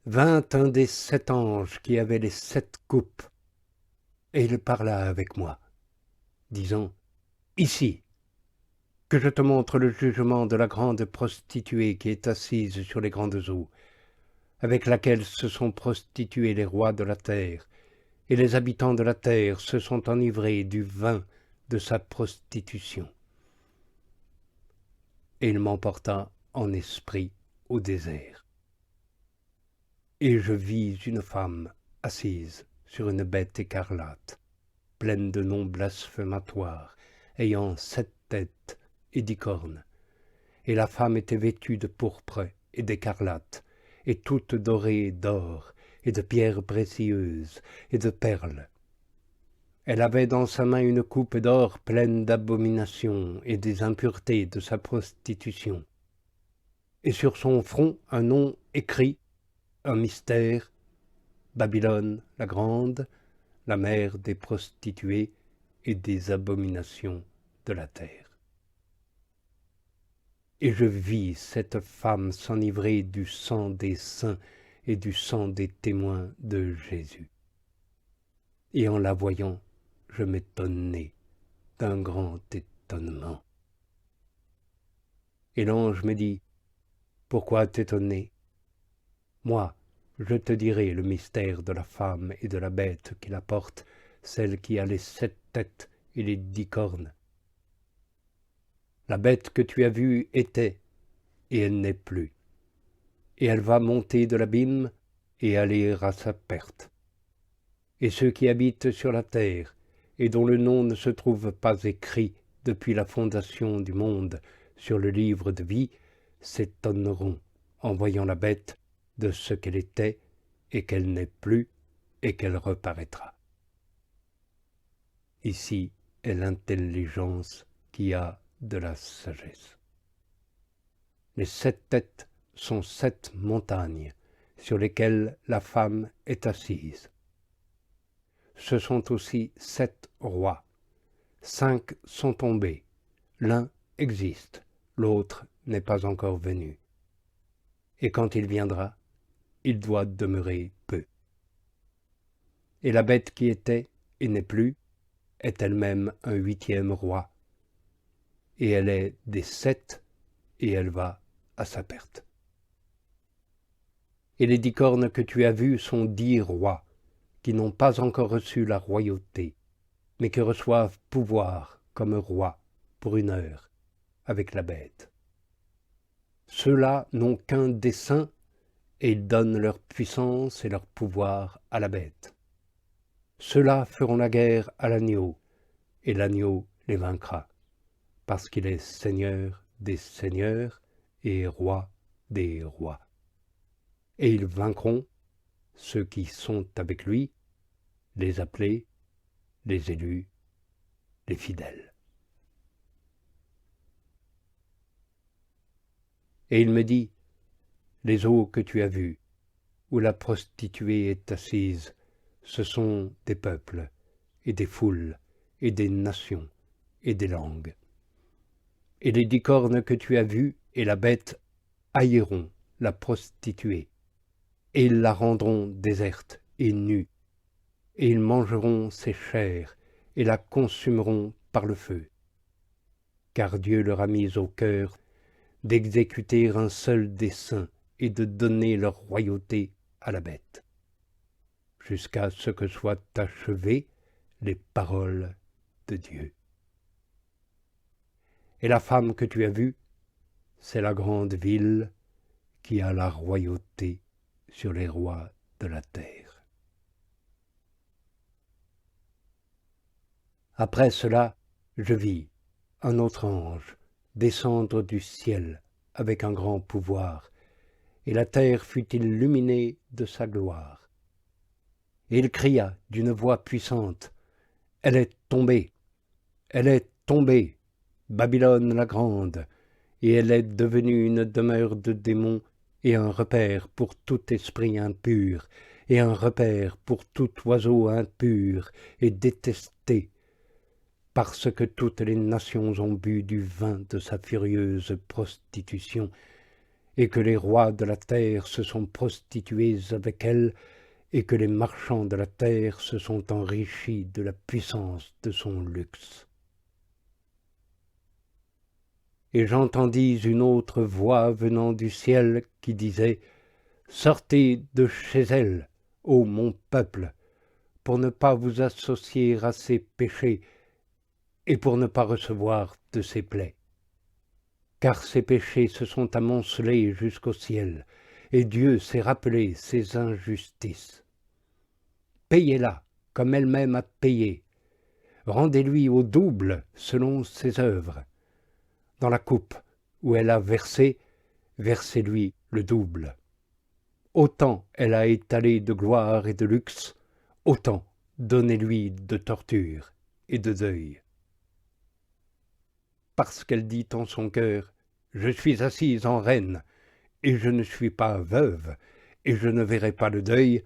vint un des 7 anges qui avaient les 7 coupes, et il parla avec moi, disant, « Ici, que je te montre le jugement de la grande prostituée qui est assise sur les grandes eaux, avec laquelle se sont prostitués les rois de la terre, et les habitants de la terre se sont enivrés du vin de sa prostitution. » Et il m'emporta en esprit au désert. Et je vis une femme assise sur une bête écarlate, pleine de noms blasphématoires, ayant 7 têtes et 10 cornes. Et la femme était vêtue de pourpre et d'écarlate, et toute dorée d'or, et de pierres précieuses, et de perles. Elle avait dans sa main une coupe d'or pleine d'abominations et des impuretés de sa prostitution. Et sur son front un nom écrit, un mystère, Babylone la grande, la mère des prostituées et des abominations de la terre. Et je vis cette femme s'enivrer du sang des saints et du sang des témoins de Jésus. Et en la voyant, je m'étonnai d'un grand étonnement. Et l'ange me dit, « Pourquoi t'étonner? Moi, je te dirai le mystère de la femme et de la bête qui la porte, celle qui a les 7 têtes et les 10 cornes. La bête que tu as vue était, et elle n'est plus. Et elle va monter de l'abîme et aller à sa perte. Et ceux qui habitent sur la terre, et dont le nom ne se trouve pas écrit depuis la fondation du monde sur le livre de vie, s'étonneront en voyant la bête de ce qu'elle était, et qu'elle n'est plus, et qu'elle reparaîtra. » Ici est l'intelligence qui a de la sagesse. Les 7 têtes sont 7 montagnes sur lesquelles la femme est assise. Ce sont aussi 7 rois. 5 sont tombés. L'un existe, l'autre n'est pas encore venu. Et quand il viendra, il doit demeurer peu. Et la bête qui était et n'est plus est elle-même un 8e roi. Et elle est des 7, et elle va à sa perte. Et les 10 cornes que tu as vues sont 10 rois, qui n'ont pas encore reçu la royauté, mais qui reçoivent pouvoir comme rois pour une heure, avec la bête. Ceux-là n'ont qu'un dessein, et ils donnent leur puissance et leur pouvoir à la bête. Ceux-là feront la guerre à l'agneau, et l'agneau les vaincra, parce qu'il est Seigneur des seigneurs et Roi des rois. Et ils vaincront ceux qui sont avec lui, les appelés, les élus, les fidèles. Et il me dit, les eaux que tu as vues, où la prostituée est assise, ce sont des peuples, et des foules, et des nations, et des langues. Et les 10 cornes que tu as vues, et la bête, haïront la prostituée, et ils la rendront déserte et nue, et ils mangeront ses chairs, et la consumeront par le feu. Car Dieu leur a mis au cœur d'exécuter un seul dessein et de donner leur royauté à la bête, jusqu'à ce que soient achevées les paroles de Dieu. Et la femme que tu as vue, c'est la grande ville qui a la royauté sur les rois de la terre. Après cela, je vis un autre ange descendre du ciel avec un grand pouvoir, et la terre fut illuminée de sa gloire. Et il cria d'une voix puissante, « Elle est tombée, elle est tombée, Babylone la grande, et elle est devenue une demeure de démons et un repère pour tout esprit impur, et un repère pour tout oiseau impur et détesté, parce que toutes les nations ont bu du vin de sa furieuse prostitution, et que les rois de la terre se sont prostitués avec elle, et que les marchands de la terre se sont enrichis de la puissance de son luxe. Et j'entendis une autre voix venant du ciel qui disait « Sortez de chez elle, ô mon peuple, pour ne pas vous associer à ses péchés et pour ne pas recevoir de ses plaies. Car ses péchés se sont amoncelés jusqu'au ciel, et Dieu s'est rappelé ses injustices. Payez-la comme elle-même a payé, rendez-lui au double selon ses œuvres. Dans la coupe où elle a versé, versez-lui le double. Autant elle a étalé de gloire et de luxe, autant donnez-lui de torture et de deuil. Parce qu'elle dit en son cœur, « Je suis assise en reine, et je ne suis pas veuve, et je ne verrai pas le deuil »,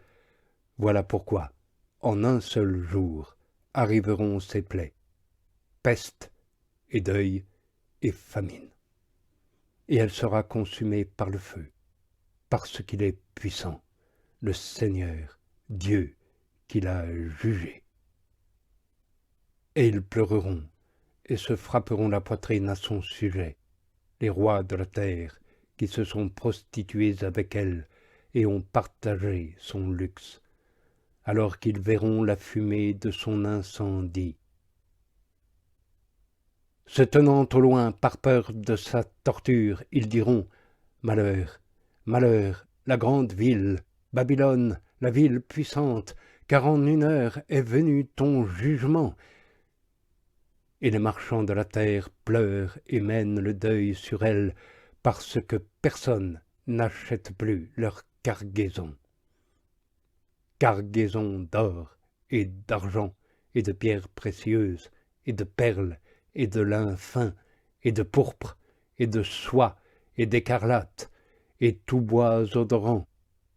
voilà pourquoi, en un seul jour, arriveront ces plaies, peste et deuil et famine. Et elle sera consumée par le feu, parce qu'il est puissant, le Seigneur, Dieu, qui l'a jugé. Et ils pleureront, et se frapperont la poitrine à son sujet, les rois de la terre qui se sont prostitués avec elle et ont partagé son luxe, alors qu'ils verront la fumée de son incendie. Se tenant au loin par peur de sa torture, ils diront « Malheur, malheur, la grande ville, Babylone, la ville puissante, car en une heure est venu ton jugement. » Et les marchands de la terre pleurent et mènent le deuil sur elle, parce que personne n'achète plus leur cargaison. Cargaison d'or et d'argent et de pierres précieuses et de perles et de lin fin et de pourpre et de soie et d'écarlate et tout bois odorant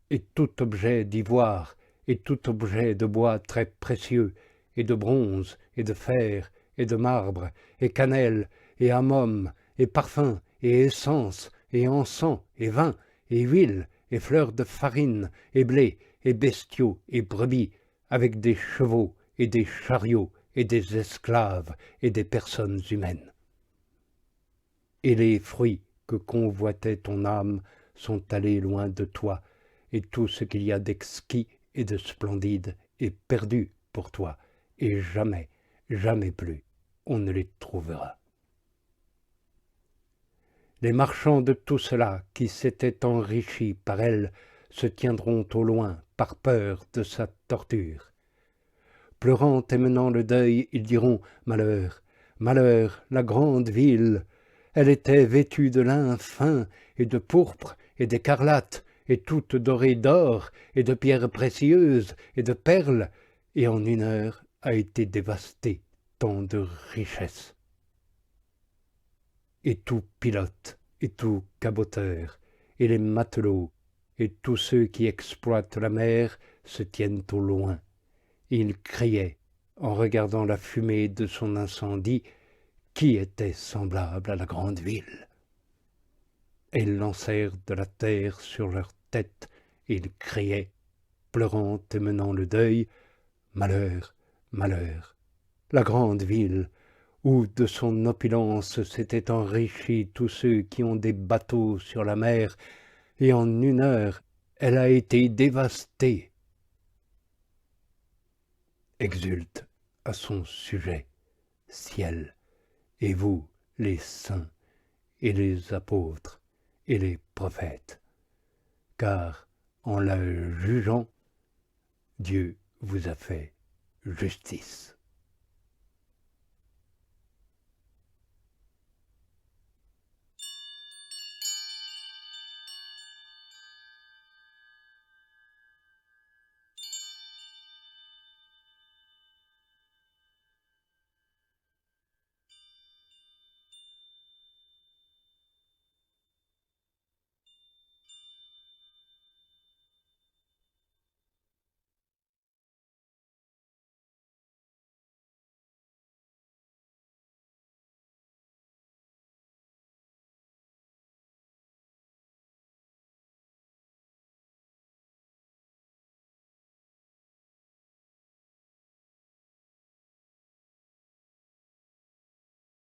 et tout objet d'ivoire et tout objet de bois très précieux et de bronze et de fer et de marbre, et cannelle, et amom, et parfum, et essence, et encens, et vin, et huile, et fleurs de farine, et blé, et bestiaux, et brebis, avec des chevaux, et des chariots, et des esclaves, et des personnes humaines. Et les fruits que convoitait ton âme sont allés loin de toi, et tout ce qu'il y a d'exquis et de splendide est perdu pour toi, et jamais, jamais plus on ne les trouvera. Les marchands de tout cela qui s'étaient enrichis par elle se tiendront au loin par peur de sa torture. Pleurant et menant le deuil, ils diront « Malheur, malheur, la grande ville, elle était vêtue de lin fin et de pourpre et d'écarlate et toute dorée d'or et de pierres précieuses et de perles, et en une heure a été dévastée tant de richesses. » Et tout pilote, et tout caboteur, et les matelots, et tous ceux qui exploitent la mer se tiennent au loin. Ils criaient, en regardant la fumée de son incendie, qui était semblable à la grande ville. Et ils lancèrent de la terre sur leurs têtes, et ils criaient, pleurant et menant le deuil, « Malheur, malheur, la grande ville, où de son opulence s'étaient enrichis tous ceux qui ont des bateaux sur la mer, et en une heure elle a été dévastée. » Exulte à son sujet, ciel, et vous, les saints, et les apôtres, et les prophètes, car en la jugeant, Dieu vous a fait justice.